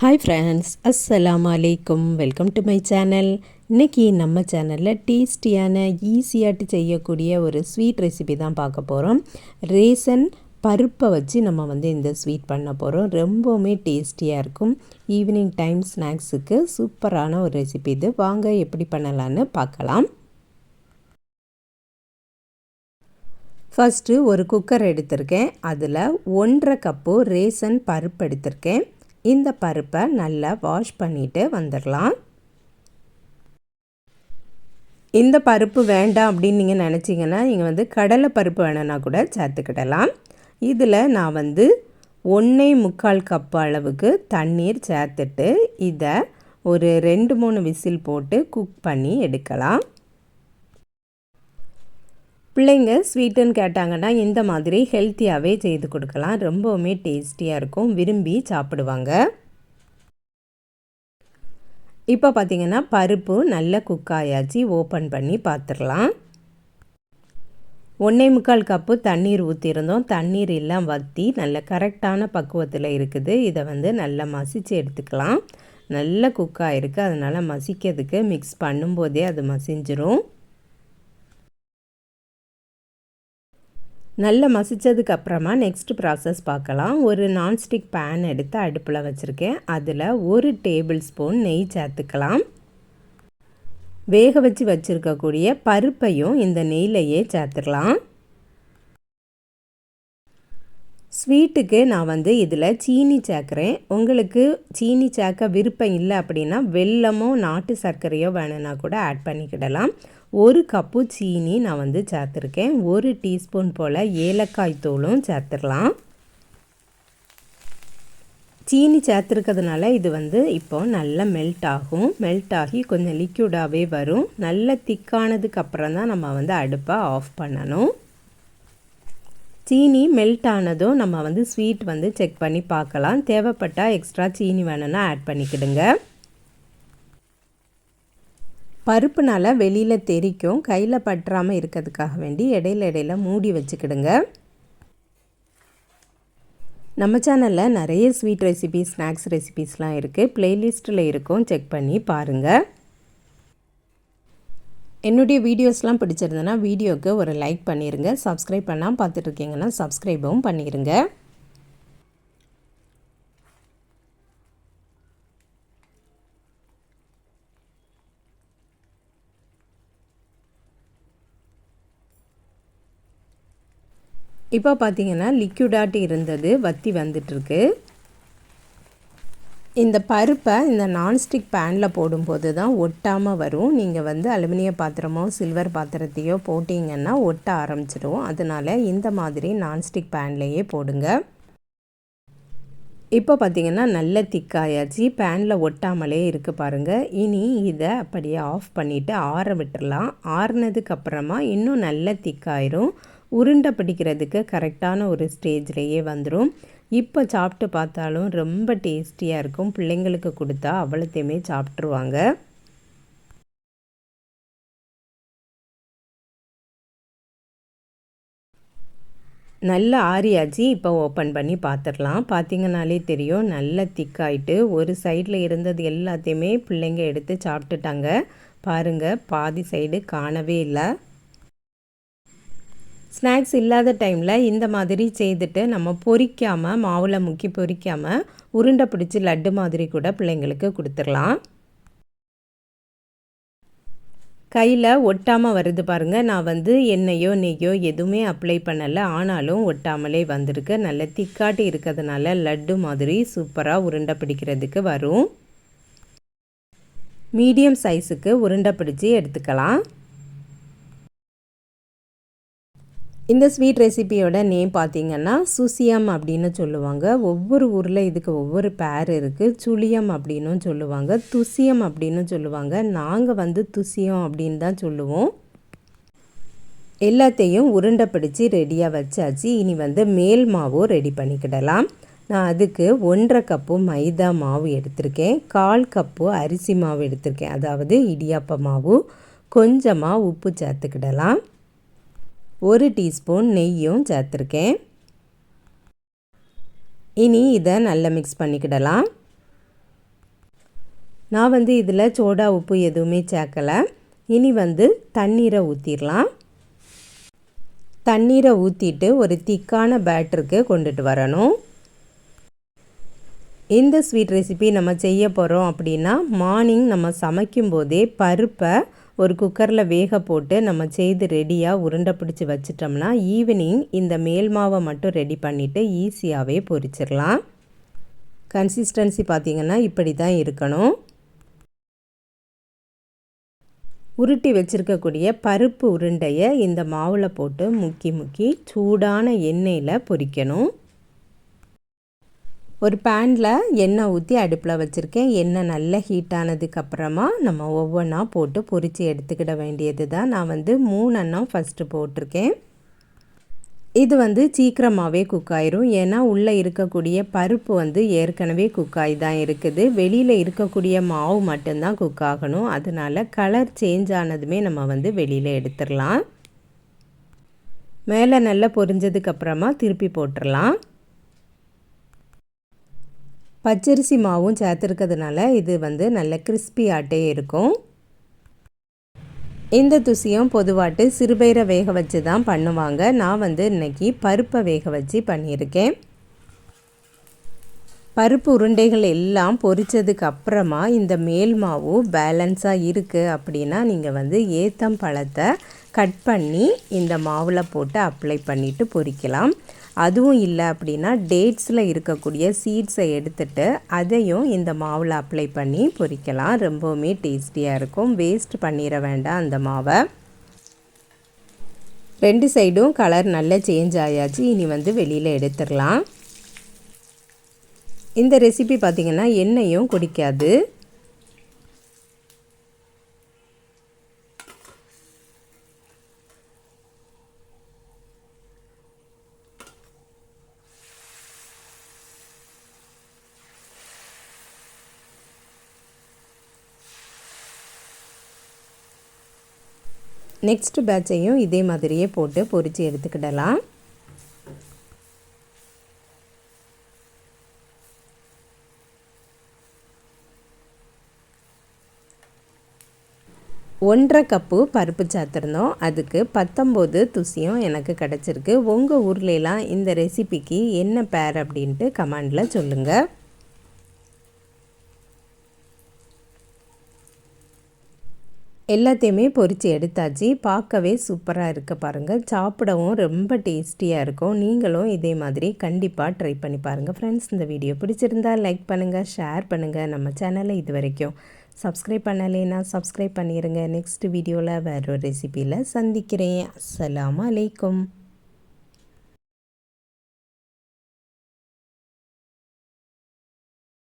Hi friends, அஸ்ஸலாமு அலைக்கும். Welcome to my channel. இன்றைக்கி நம்ம சேனலில் டேஸ்டியான ஈஸியாட்டு செய்யக்கூடிய ஒரு ஸ்வீட் ரெசிபி தான் பார்க்க போகிறோம். ரேசன் பருப்பை வச்சு நம்ம இந்த ஸ்வீட் பண்ண போகிறோம். ரொம்பவுமே டேஸ்டியாக இருக்கும். ஈவினிங் டைம் ஸ்நாக்ஸுக்கு சூப்பரான ஒரு ரெசிபி இது. வாங்க எப்படி பண்ணலான்னு பார்க்கலாம். ஃபஸ்ட்டு ஒரு குக்கர் எடுத்திருக்கேன். அதில் 1.5 கப்பு ரேசன் பருப்பு எடுத்திருக்கேன். இந்த பருப்பை நல்லா வாஷ் பண்ணிவிட்டு வந்துடலாம். இந்த பருப்பு வேண்டாம் அப்படின்னு நீங்கள் நினச்சிங்கன்னா நீங்கள் கடலை பருப்பு வேணுன்னா கூட சேர்த்துக்கிடலாம். இதில் நான் 1.25 கப்பு அளவுக்கு தண்ணீர் சேர்த்துட்டு இதை ஒரு 2-3 விசில் போட்டு குக் பண்ணி எடுக்கலாம். பிள்ளைங்க ஸ்வீட்டுன்னு கேட்டாங்கன்னா இந்த மாதிரி ஹெல்த்தியாகவே செய்து கொடுக்கலாம். ரொம்பவுமே டேஸ்டியாக இருக்கும், விரும்பி சாப்பிடுவாங்க. இப்போ பார்த்திங்கன்னா பருப்பு நல்லா குக் ஆயாச்சு. ஓப்பன் பண்ணி பார்த்துடலாம். 1.25 கப்பு தண்ணீர் ஊற்றிருந்தோம். தண்ணீர் எல்லாம் வற்றி நல்ல கரெக்டான பக்குவத்தில் இருக்குது. இதை நல்லா மசித்து எடுத்துக்கலாம். நல்லா குக் ஆகிருக்கு, அதனால் மசிக்கிறதுக்கு மிக்ஸ் பண்ணும்போதே அது மசிஞ்சிரும். நல்லா மசித்ததுக்கு அப்புறமா நெக்ஸ்ட் ப்ராசஸ் பார்க்கலாம். ஒரு நான்ஸ்டிக் பேன் எடுத்து அடுப்பில் வச்சுருக்கேன். அதில் 1 டேபிள் ஸ்பூன் நெய் சேர்த்துக்கலாம். வேக வச்சு வச்சுருக்கக்கூடிய பருப்பையும் இந்த நெய்லையே சேர்த்துக்கலாம். ஸ்வீட்டுக்கு நான் இதில் சீனி சேர்க்குறேன். உங்களுக்கு சீனி சேர்க்க விருப்பம் இல்லை அப்படின்னா வெல்லமோ நாட்டு சர்க்கரையோ வேணும்னா கூட ஆட் பண்ணிக்கிடலாம். 1 கப்பு சீனி நான் சேர்த்துருக்கேன். 1 டீஸ்பூன் போல் ஏலக்காய் தூளும் சேர்த்துடலாம். சீனி சேர்த்துருக்கிறதுனால இது இப்போ நல்லா மெல்ட் ஆகும். மெல்ட் ஆகி கொஞ்சம் லிக்யூடாகவே வரும். நல்லா திக்கானதுக்கு அப்புறம் தான் நம்ம அடுப்பை ஆஃப் பண்ணணும். சீனி மெல்ட் ஆனதும் நம்ம ஸ்வீட் செக் பண்ணி பார்க்கலாம். தேவைப்பட்டால் எக்ஸ்ட்ரா சீனி வேணும்னா ஆட் பண்ணிக்கிடுங்க. பருப்புனால் வெளியில் தெரிக்கும், கையில் பற்றாமல் இருக்கிறதுக்காக வேண்டி இடையில மூடி வச்சுக்கிடுங்க. நம்ம சேனலில் நிறைய ஸ்வீட் ரெசிபி, ஸ்நாக்ஸ் ரெசிபீஸ்லாம் இருக்குது. ப்ளேலிஸ்ட்டில் இருக்கும், செக் பண்ணி பாருங்கள். என்னுடைய வீடியோஸ்லாம் பிடிச்சிருந்தனா வீடியோவுக்கு ஒரு லைக் பண்ணிடுங்க. சப்ஸ்கிரைப் பண்ணாமல் பார்த்துட்ருக்கீங்கன்னா சப்ஸ்கிரைபும் பண்ணிடுங்க. இப்போ பார்த்தீங்கன்னா லிக்யூடாட்டி இருந்தது வற்றி வந்துட்டுருக்கு. இந்த பருப்பை இந்த நான்ஸ்டிக் பேனில் போடும்போது தான் ஒட்டாமல் வரும். நீங்கள் அலுமினிய பாத்திரமோ சில்வர் பாத்திரத்தையோ போட்டிங்கன்னா ஒட்ட ஆரம்பிச்சிடும். அதனால் இந்த மாதிரி நான்ஸ்டிக் பேன்லேயே போடுங்க. இப்போ பார்த்திங்கன்னா நல்ல திக்காயாச்சு, பேனில் ஒட்டாமலே இருக்குது பாருங்கள். இனி இதை அப்படியே ஆஃப் பண்ணிவிட்டு ஆற விட்டுடலாம். ஆறுனதுக்கப்புறமா இன்னும் நல்ல திக்காயிரும். உருண்டை பிடிக்கிறதுக்கு கரெக்டான ஒரு ஸ்டேஜ்லேயே வந்துடும். இப்போ சாப்பிட்டு பார்த்தாலும் ரொம்ப டேஸ்டியாக இருக்கும். பிள்ளைங்களுக்கு கொடுத்தா அவ்வளோத்தையுமே சாப்பிட்ருவாங்க. நல்லா ஆறியாச்சு. இப்போ ஓப்பன் பண்ணி பார்த்துடலாம். பார்த்திங்கனாலே தெரியும் நல்லா திக்காயிட்டு ஒரு சைடில் இருந்தது எல்லாத்தையுமே பிள்ளைங்க எடுத்து சாப்பிட்டுட்டாங்க. பாருங்கள், பாதி சைடு காணவே இல்லை. ஸ்நாக்ஸ் இல்லாத டைமில் இந்த மாதிரி செய்துட்டு நம்ம பொரிக்காமல், மாவில் முக்கி பொரிக்காமல் உருண்டை பிடிச்சி லட்டு மாதிரி கூட பிள்ளைங்களுக்கு கொடுத்துடலாம். கையில் ஒட்டாமல் வருது பாருங்கள். நான் எண்ணெயோ நெய்யோ எதுவுமே அப்ளை பண்ணலை, ஆனாலும் ஒட்டாமலே வந்திருக்கு. நல்ல திக்காட்டி இருக்கிறதுனால லட்டு மாதிரி சூப்பராக உருண்டை பிடிக்கிறதுக்கு வரும். மீடியம் சைஸுக்கு உருண்டை பிடிச்சி எடுத்துக்கலாம். இந்த ஸ்வீட் ரெசிபியோட நேம் பார்த்திங்கன்னா சுசியம் அப்படின்னு சொல்லுவாங்க. ஒவ்வொரு ஊரில் இதுக்கு ஒவ்வொரு பேர் இருக்குது. சுழியம் அப்படின்னும் சொல்லுவாங்க, துசியம் அப்படின்னு சொல்லுவாங்க. நாங்கள் துசியம் அப்படின்னு தான் சொல்லுவோம். எல்லாத்தையும் உருண்டை பிடிச்சி ரெடியாக வச்சாச்சு. இனி மேல் மாவும் ரெடி பண்ணிக்கிடலாம். நான் அதுக்கு 1.5 கப்பு மைதா மாவு எடுத்திருக்கேன். 1/4 கப்பு அரிசி மாவு எடுத்திருக்கேன், அதாவது இடியாப்ப மாவு. கொஞ்சமாக உப்பு சேர்த்துக்கிடலாம். 1 டீஸ்பூன் நெய்யும் சேர்த்துருக்கேன். இனி இதை நல்லா மிக்ஸ் பண்ணிக்கிடலாம். நான் வந்து இதில் சோடா உப்பு எதுவுமே சேர்க்கலை. இனி வந்து தண்ணீரை ஊற்றிடலாம். தண்ணீரை ஊற்றிட்டு ஒரு திக்கான பேட்டருக்கு கொண்டுட்டு வரணும். இந்த ஸ்வீட் ரெசிபி நம்ம செய்ய போகிறோம் அப்படின்னா மார்னிங் நம்ம சமைக்கும் போதே பருப்பை ஒரு குக்கரில் வேக போட்டு நம்ம செய்து ரெடியாக உருண்டை பிடிச்சி வச்சிட்டோம்னா ஈவினிங் இந்த மேல் மாவை மட்டும் ரெடி பண்ணிவிட்டு ஈஸியாகவே பொரிச்சிடலாம். கன்சிஸ்டன்சி பார்த்திங்கன்னா இப்படி தான் இருக்கணும். உருட்டி வச்சுருக்கக்கூடிய பருப்பு உருண்டையை இந்த மாவில் போட்டு முக்கி சூடான எண்ணெயில் பொரிக்கணும். ஒரு பேனில் எண்ணெய் ஊற்றி அடுப்பில் வச்சுருக்கேன். எண்ணெய் நல்லா ஹீட் ஆனதுக்கப்புறமா நம்ம ஒவ்வொன்றா போட்டு பொரித்து எடுத்துக்கிட வேண்டியது தான். நான் வந்து 3 எண்ணம் ஃபஸ்ட்டு போட்டிருக்கேன். இது வந்து சீக்கிரமாகவே குக் ஆயிரும். ஏன்னா உள்ளே இருக்கக்கூடிய பருப்பு வந்து ஏற்கனவே குக்காகி தான் இருக்குது. வெளியில் இருக்கக்கூடிய மாவு மட்டும்தான் குக் ஆகணும். அதனால் கலர் சேஞ்ச் ஆனதுமே நம்ம வந்து வெளியில் எடுத்துடலாம். மேலே நல்லா பொரிஞ்சதுக்கப்புறமா திருப்பி போட்டுடலாம். பச்சரிசி மாவும் சேர்த்துருக்கிறதுனால இது வந்து நல்ல கிறிஸ்பி ஆட்டே இருக்கும். இந்த துசியம் பொதுவாட்டு சிறுபயிரை வேக வச்சு தான் பண்ணுவாங்க. நான் வந்து இன்றைக்கி பருப்பை வேக வச்சு பண்ணியிருக்கேன். பருப்பு உருண்டைகள் எல்லாம் பொரித்ததுக்கு அப்புறமா இந்த மேல் மாவு பேலன்ஸாக இருக்குது அப்படின்னா நீங்கள் வந்து ஏத்தம் பழத்தை கட் பண்ணி இந்த மாவில் போட்டு அப்ளை பண்ணிவிட்டு பொரிக்கலாம். அதுவும் இல்லை அப்படின்னா டேட்ஸில் இருக்கக்கூடிய சீட்ஸை எடுத்துட்டு அதையும் இந்த மாவில் அப்ளை பண்ணி பொரிக்கலாம். ரொம்பவுமே டேஸ்டியாக இருக்கும். வேஸ்ட் பண்ணிட வேண்டாம் அந்த மாவை. 2 சைடும் கலர் நல்லா சேஞ்ச் ஆயாச்சு. இனி வந்து வெளியில் எடுத்துடலாம். இந்த ரெசிபி பார்த்திங்கன்னா எண்ணெயும் குடிக்காது. நெக்ஸ்ட் பேட்சையும் இதே மாதிரியே போட்டு பொரித்து எடுத்துக்கிடலாம். ஒன்றரை கப்பு பருப்பு சேர்த்துருந்தோம். அதுக்கு 19 துசியம் எனக்கு கிடச்சிருக்கு. உங்கள் ஊர்லலாம் இந்த ரெசிபிக்கு என்ன பேர் அப்படின்ட்டு கமெண்டில் சொல்லுங்கள். எல்லாத்தையுமே பொரித்து எடுத்தாச்சு. பார்க்கவே சூப்பராக இருக்க பாருங்கள். சாப்பிடவும் ரொம்ப டேஸ்டியாக இருக்கும். நீங்களும் இதே மாதிரி கண்டிப்பாக ட்ரை பண்ணி பாருங்கள். ஃப்ரெண்ட்ஸ், இந்த வீடியோ பிடிச்சிருந்தால் லைக் பண்ணுங்கள், ஷேர் பண்ணுங்கள். நம்ம சேனலை இது வரைக்கும் சப்ஸ்கிரைப் பண்ணலைன்னா சப்ஸ்கிரைப் பண்ணிடுங்க. நெக்ஸ்ட் வீடியோவில் வேறு ஒரு ரெசிபியில் சந்திக்கிறேன். அஸ்ஸலாமு அலைக்கும்.